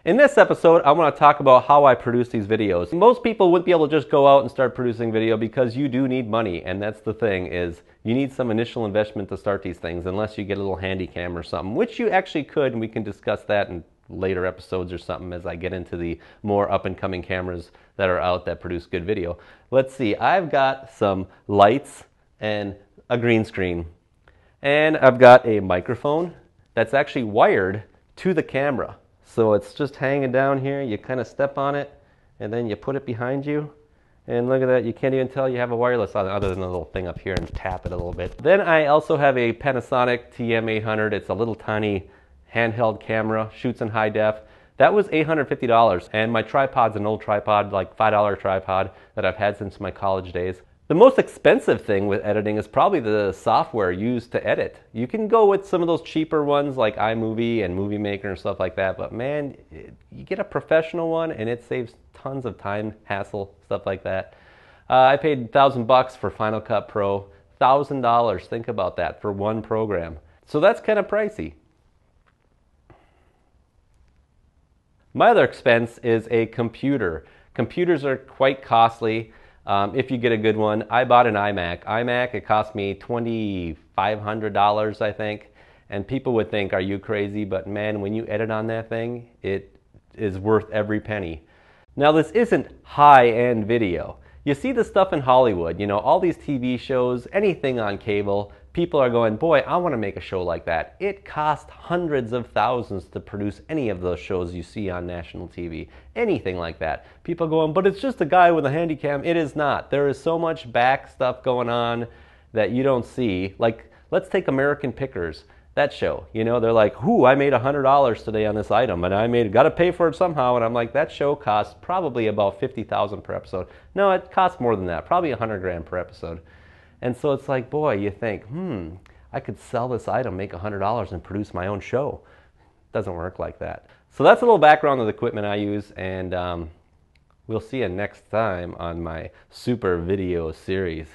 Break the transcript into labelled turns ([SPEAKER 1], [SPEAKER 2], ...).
[SPEAKER 1] In this episode, I want to talk about how I produce these videos. Most people wouldn't be able to just go out and start producing video because you do need money, and that's the thing, is you need some initial investment to start these things unless you get a little handy cam or something, which you actually could, and we can discuss that in later episodes or something as I get into the more up-and-coming cameras that are out that produce good video. Let's see, I've got some lights and a green screen, and I've got a microphone that's actually wired to the camera. So it's just hanging down here, you kind of step on it, and then you put it behind you. And look at that, you can't even tell you have a wireless on it other than a little thing up here and tap it a little bit. Then I also have a Panasonic TM800. It's a little tiny handheld camera, shoots in high def. That was $850, and my tripod's an old tripod, like $5 tripod that I've had since my college days. The most expensive thing with editing is probably the software used to edit. You can go with some of those cheaper ones like iMovie and Movie Maker and stuff like that, but man, you get a professional one and it saves tons of time, hassle, stuff like that. I paid $1,000 for Final Cut Pro, $1,000, think about that, for one program. So that's kind of pricey. My other expense is a computer. Computers are quite costly. If you get a good one. I bought an iMac. It cost me $2,500, I think. And people would think, are you crazy? But man, when you edit on that thing, it is worth every penny. Now, this isn't high-end video. You see the stuff in Hollywood, you know, all these TV shows, anything on cable, people are going, boy, I want to make a show like that. It costs hundreds of thousands to produce any of those shows you see on national TV. Anything like that. People going, but it's just a guy with a handy cam. It is not. There is so much back stuff going on that you don't see. Like, let's take American Pickers. That show, you know, they're like, "Ooh, I made $100 today on this item, and got to pay for it somehow." And I'm like, that show costs probably about $50,000 per episode. No, it costs more than that, probably $100,000 per episode. And so it's like, boy, you think, I could sell this item, make $100, and produce my own show. Doesn't work like that. So that's a little background of the equipment I use, and we'll see you next time on my super video series.